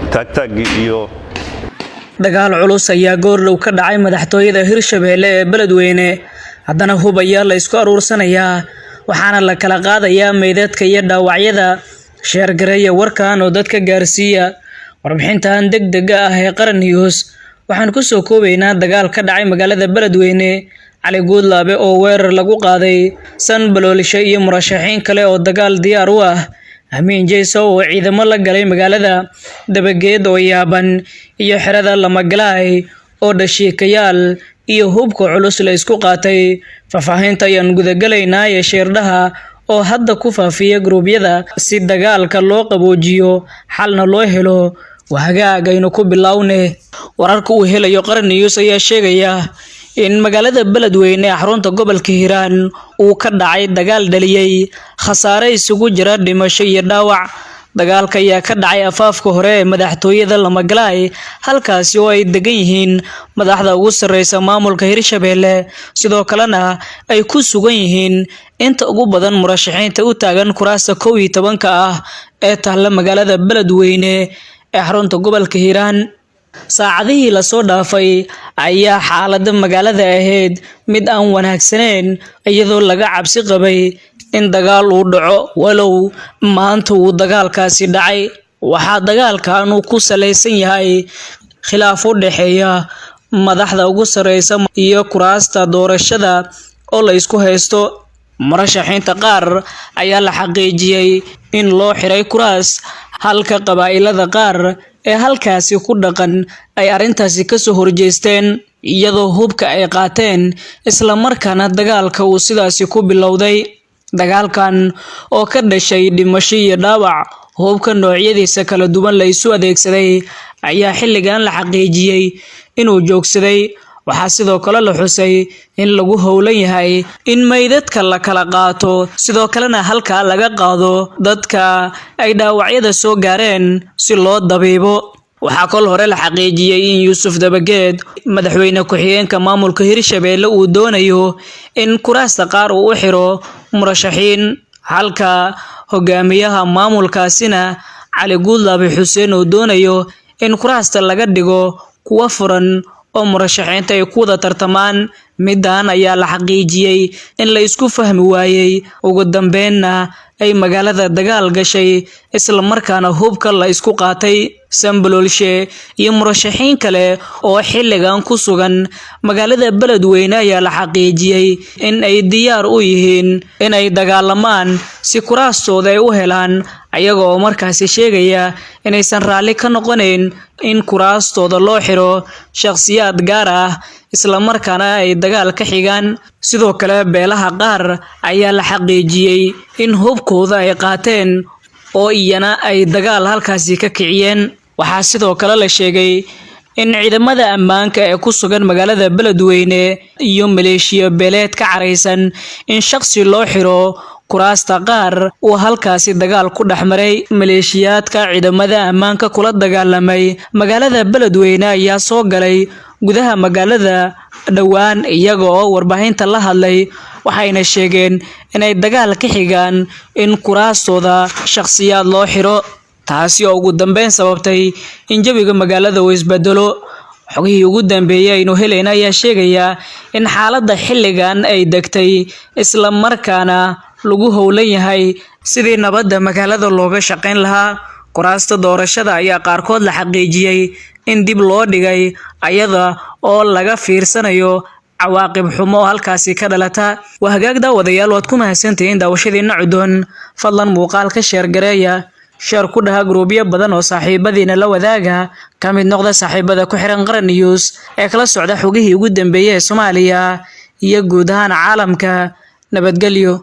tagtag iyo dagaal culus ayaa goorlow ka dhacay madaxtooyada Hirshabelle ee Beledweyne haddana hub ayaa la isku aruursanayaa waxaana la kala qaadayaa meydadka iyo dhaawacyada sheergareeya warkan oo dadka gaarsiiya warbixintan degdega ah ee Qaran News waxaan ku soo koobaynaa dagaal ka dhacay magaalada Beledweyne Cali Guudlaabe oo weerar lagu qaaday san baloolisha iyo murashaxiin kale oo dagaal diyaar u ah Amiin Jeyso oo ciidamo la galay magaalada dabageed oo yaaban iyo xirada Lamagalaay oo dhashiikayaal iyo hubka culus la isku qaatay faafahinta ayaan gudagalaynaa ee sheerdhaha oo hadda ku faafiya gruubyada si dagaalka loo qaboojiyo xalna loo helo wahagaagaynu ku bilownay wararka uu helayo Qaran News ayaa sheegaya in magaalada Beledweyne xarunta gobolka Hiiraan uu ka dhacay dagaal dhaliyay khasaare isugu jira dhimasho iyo dhaawac dagaalka ayaa ka dhacay afaafka hore ee madaxtooyada Lamagalaay halkaas oo ay degan yihiin madaxda ugu sareysa maamulka Hirshabelle sidoo kalena ay ku sugan yihiin inta ugu badan murashaxiinta u taagan kuraasta 12 ah ee taalla magaalada Beledweyne ee xarunta gobolka Hiiraan saacadihii la soo dhaafay ayaa xaaladda magaalada ahayd mid aan wanaagsaneyn iyadoo laga cabsi qabay in dagaal uu dhaco walow maanta uu dagaalkaasi dhacay waxaa dagaalkan uu ku saleysan yahay khilaaf u dhaxeeya madaxda ugu sareysa iyo kuraasta doorashada oo la isku haysto murashaxiinta qaar ayaa la xaqiijiyay in loo xiray kuraas halka qabaa'ilada qaar ee halkaasi ku dhaqan ay arintaasi ka soo horjeesteen iyadoo hubka ay qaateen isla markaana dagaalka uu sidaasi ku bilowday dagaalkan oo ka dhashay dhimasho iyo dhaawac hubka noocyadiisa kala duwan la isu adeegsaday ayaa xilligan la xaqiijiyay inuu joogsaday waxaa sidoo kale la xusay in lagu howlan yahay in meydadka la kala qaato sidoo kalena halka laga qaado dadka ay dhaawacyada soo gaareen si loo dabiibo waxaa kol hore la xaqiijiyay in Yuusuf Dabageed madaxweyne ku-xigeenka maamulka Hirshabelle uu doonayo in kuraasta qaar uu u xiro murashaxiin halka hogaamiyaha maamulkaasina Cali Guudlaabe Xuseen uu doonayo in kuraasta laga dhigo kuwa furan oo murashaxiinta ay ku wada tartamaan midaan ayaa la xaqiijiyay in la isku fahmi waayay ugu dambeynna ay magaalada dagaal gashay isla markaana hubka la isku qaatay Sambalolshe iyo murashaxiin kale oo xilligan ku sugan magaalada Beledweyne ayaa la xaqiijiyay in ay diyaar u yihiin in ay dagaalamaan si kuraastooda ay u helaan ayaga oo markaasi sheegaya inaysan raalli ka noqonayn in kuraastooda loo xiro shakhsiyaad gaar ah isla markaana ay dagaal ka xigaan sidoo kale beelaha qaar ayaa la xaqiijiyay in hubkooda ay qaateen oo iyana ay dagaal halkaasi ka kiciyeen waxaa sidoo kale la sheegay in ciidamada ammaanka ee ku sugan magaalada Beledweyne iyo maleeshiya beeleed ka careysan in shakhsi loo xiro kuraasta qaar uu halkaasi dagaal ku dhaxmaray maleeshiyaadka ciidamada ammaanka kula dagaalamay magaalada Beledweyne ayaa soo galay gudaha magaalada dhawaan iyaga oo warbaahinta la hadlay waxayna sheegeen inay dagaal ka xigaan in kuraastooda shakhsiyaad loo xiro taasi oo ugu dambeyn sababtay in jawiga magaalada uu isbedelo xogihii ugu dambeeyay aynu helayna ayaa sheegaya in xaaladda xilligan ay degtay isla markaana lagu howlan yahay sidii nabadda magaalada looga shaqeyn lahaa kuraasta doorashada ayaa qaarkood la xaqiijiyay in dib loo dhigay ayada oo laga fiirsanayo cawaaqib xumo halkaasi ka dhalata wahagaag daawadayaal waad ku mahadsantihiin daawashadiina cudon fadlan muuqaalka sheer gareeya sheer ku dhaha gruubyo badan oo saaxiibadiina la wadaaga ka mid noqda saaxiibada ku xiran Qaran News ee kala socda xogihii ugu dambeeyay ee Soomaaliya iyo guud ahaan caalamka nabadgelyo